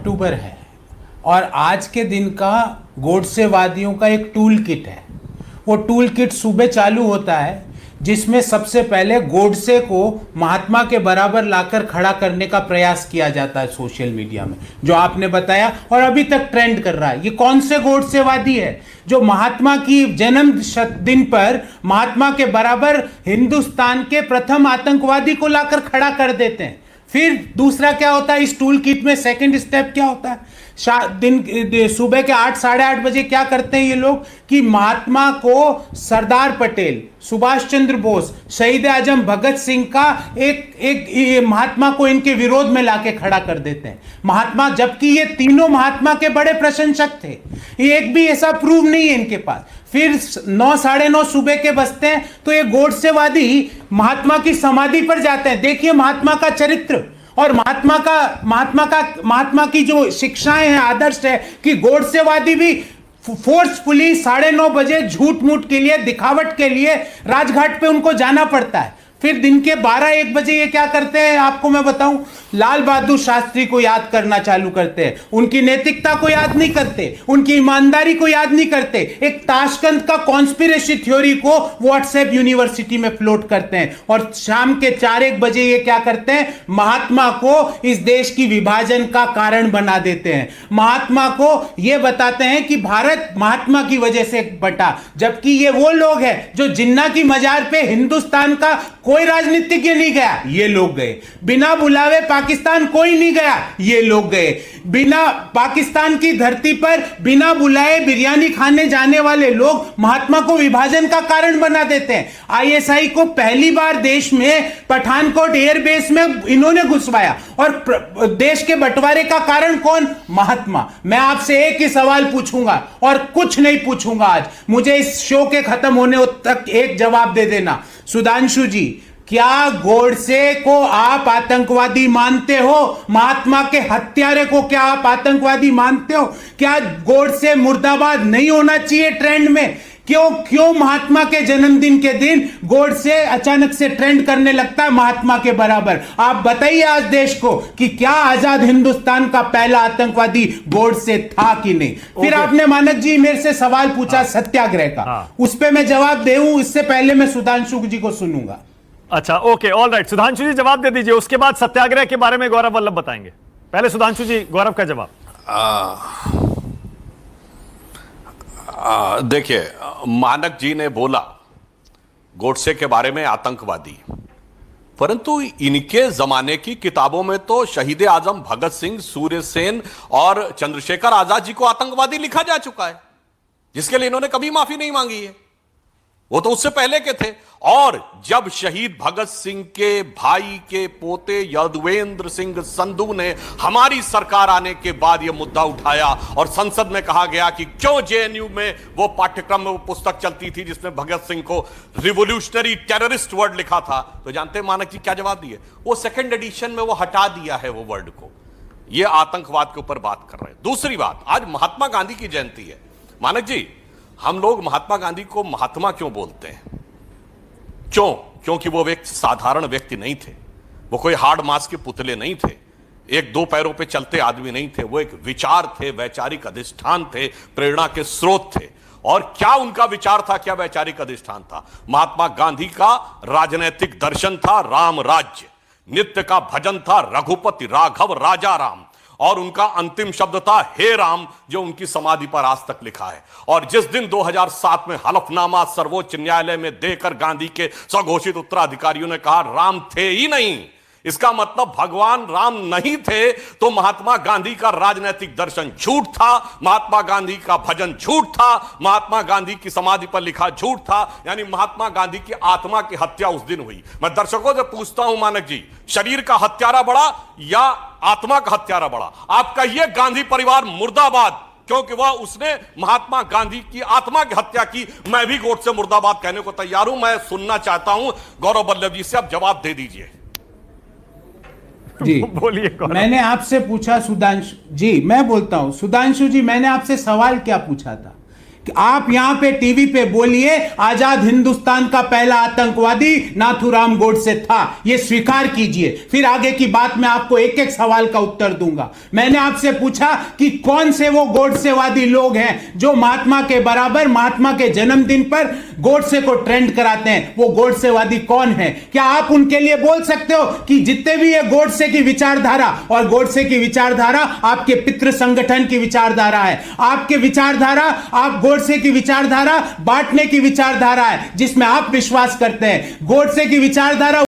अक्टूबर है और आज के दिन का गोडसेवादियों का एक टूल किट है। वो टूल किट सुबह चालू होता है जिसमें सबसे पहले गोडसे को महात्मा के बराबर लाकर खड़ा करने का प्रयास किया जाता है सोशल मीडिया में, जो आपने बताया और अभी तक ट्रेंड कर रहा है। ये कौन से गोडसेवादी है जो महात्मा की जन्म दिन पर महात्मा के बराबर हिंदुस्तान के प्रथम आतंकवादी को लाकर खड़ा कर देते हैं? फिर दूसरा क्या होता है इस टूल किट में? सेकंड स्टेप क्या होता है? सुबह के 8 साढ़े 8 बजे क्या करते हैं ये लोग कि महात्मा को सरदार पटेल, सुभाष चंद्र बोस, शहीद आजम भगत सिंह का एक महात्मा को इनके विरोध में लाके खड़ा कर देते हैं। महात्मा, जबकि ये तीनों महात्मा के बड़े प्रशंसक थे, ये एक भी ऐसा प्रूफ नहीं है इनके पास। फिर 9 साढ़े 9 सुबह के बजते हैं तो ये गोडसेवादी महात्मा की समाधि पर जाते हैं। देखिए महात्मा का चरित्र और महात्मा की जो शिक्षाएं हैं, आदर्श है कि गोडसेवादी भी फोर्सफुली 9:30 बजे झूठ मूठ के लिए, दिखावट के लिए राजघाट पे उनको जाना पड़ता है। फिर दिन के 12-1 बजे ये क्या करते हैं आपको मैं बताऊं, लाल बहादुर शास्त्री को याद करना चालू करते हैं। उनकी नैतिकता को याद नहीं करते, उनकी ईमानदारी को याद नहीं करते। एक ताशकंद का कॉन्स्पिरेसी थ्योरी को व्हाट्सएप यूनिवर्सिटी में फ्लोट करते हैं और शाम के 4-1 बजे ये क्या करते हैं, महात्मा को इस देश की विभाजन का कारण बना देते हैं। महात्मा को ये बताते हैं कि भारत महात्मा की वजह से बटा, जबकि ये वो लोग हैं जो जिन्ना की मजार पे हिंदुस्तान का कोई राजनीतिज्ञ नहीं गया, ये लोग गए। बिना बुलावे पाकिस्तान कोई नहीं गया, ये लोग गए। बिना पाकिस्तान की धरती पर बिना बुलाए बिरयानी खाने जाने वाले लोग महात्मा को विभाजन का कारण बना देते हैं। आईएसआई को पहली बार देश में पठानकोट एयरबेस में इन्होंने घुसवाया और देश के बंटवारे का कारण कौन? महात्मा। मैं आपसे एक ही सवाल पूछूंगा और कुछ नहीं पूछूंगा आज, मुझे इस शो के खत्म होने तक एक जवाब दे देना। सुधांशु जी, क्या गोडसे को आप आतंकवादी मानते हो? महात्मा के हत्यारे को क्या आप आतंकवादी मानते हो? क्या गोडसे मुर्दाबाद नहीं होना चाहिए ट्रेंड में? क्यों महात्मा के जन्मदिन के दिन गोडसे अचानक से ट्रेंड करने लगता है महात्मा के बराबर? आप बताइए आज देश को कि क्या आजाद हिंदुस्तान का पहला आतंकवादी गोडसे था कि नहीं? फिर आपने मानक जी मेरे से सवाल पूछा सत्याग्रह का, उस पर मैं जवाब दूं इससे पहले मैं सुधांशु जी को सुनूंगा। अच्छा, ओके, ऑल राइट। सुधांशु जी जवाब दे दीजिए, उसके बाद सत्याग्रह के बारे में गौरव वल्लभ बताएंगे। पहले सुधांशु जी, गौरव का जवाब। देखिए, मानक जी ने बोला गोडसे के बारे में आतंकवादी, परंतु इनके जमाने की किताबों में तो शहीद आजम भगत सिंह, सूर्य सेन और चंद्रशेखर आजाद जी को आतंकवादी लिखा जा चुका है, जिसके लिए इन्होंने कभी माफी नहीं मांगी है। वो तो उससे पहले के थे। और जब शहीद भगत सिंह के भाई के पोते यदुवेंद्र सिंह संधू ने हमारी सरकार आने के बाद यह मुद्दा उठाया और संसद में कहा गया कि क्यों जेएनयू में वो पाठ्यक्रम में वो पुस्तक चलती थी जिसमें भगत सिंह को रिवोल्यूशनरी टेररिस्ट वर्ड लिखा था, तो जानते हैं मानक जी क्या जवाब दिए? वो सेकंड एडिशन में वो हटा दिया है वो वर्ड को। ये आतंकवाद के ऊपर बात कर रहे हैं। दूसरी बात, आज महात्मा गांधी की जयंती है। मानक जी, हम लोग महात्मा गांधी को महात्मा क्यों बोलते हैं? क्यों? क्योंकि वो व्यक्ति साधारण व्यक्ति नहीं थे, वो कोई हार्ड मास के पुतले नहीं थे, एक दो पैरों पे चलते आदमी नहीं थे, वो एक विचार थे, वैचारिक अधिष्ठान थे, प्रेरणा के स्रोत थे। और क्या उनका विचार था, क्या वैचारिक अधिष्ठान था? महात्मा गांधी का राजनैतिक दर्शन था राम राज्य, नित्य का भजन था रघुपति राघव राजा राम, और उनका अंतिम शब्द था हे राम, जो उनकी समाधि पर आज तक लिखा है। और जिस दिन 2007 में हलफनामा सर्वोच्च न्यायालय में देकर गांधी के स्वघोषित उत्तराधिकारियों ने कहा राम थे ही नहीं, इसका मतलब भगवान राम नहीं थे, तो महात्मा गांधी का राजनीतिक दर्शन झूठ था, महात्मा गांधी का भजन झूठ था, महात्मा गांधी की समाधि पर लिखा झूठ था। यानी महात्मा गांधी की आत्मा की हत्या उस दिन हुई। मैं दर्शकों से पूछता हूं मानक जी, शरीर का हत्यारा बड़ा या आत्मा का हत्यारा बड़ा? आप कहिए गांधी परिवार मुर्दाबाद, क्योंकि वह उसने महात्मा गांधी की आत्मा की हत्या की। मैं भी गोडसे मुर्दाबाद कहने को तैयार हूं। मैं सुनना चाहता हूं गौरव वल्लभ जी से, आप जवाब दे दीजिए। जी बोलिए। मैंने आपसे पूछा सुधांशु जी, मैं बोलता हूं सुधांशु जी, मैंने आपसे सवाल क्या पूछा था आप यहां पे टीवी पे बोलिए आजाद हिंदुस्तान का पहला आतंकवादी नाथूराम गोडसे था, यह स्वीकार कीजिए। फिर आगे की बात मैं आपको एक एक सवाल का उत्तर दूंगा। मैंने आपसे पूछा कि कौन से वो गोडसेवादी लोग हैं जो महात्मा के बराबर महात्मा के जन्मदिन पर गोडसे को ट्रेंड कराते हैं। वो गोडसेवादी कौन है? क्या आप उनके लिए बोल सकते हो कि जितने भी ये गोडसे की विचारधारा, और गोडसे की विचारधारा आपके पितृ संगठन की विचारधारा है, आपके विचारधारा, आप गोडसे की विचारधारा बांटने की विचारधारा है जिसमें आप विश्वास करते हैं। गोडसे की विचारधारा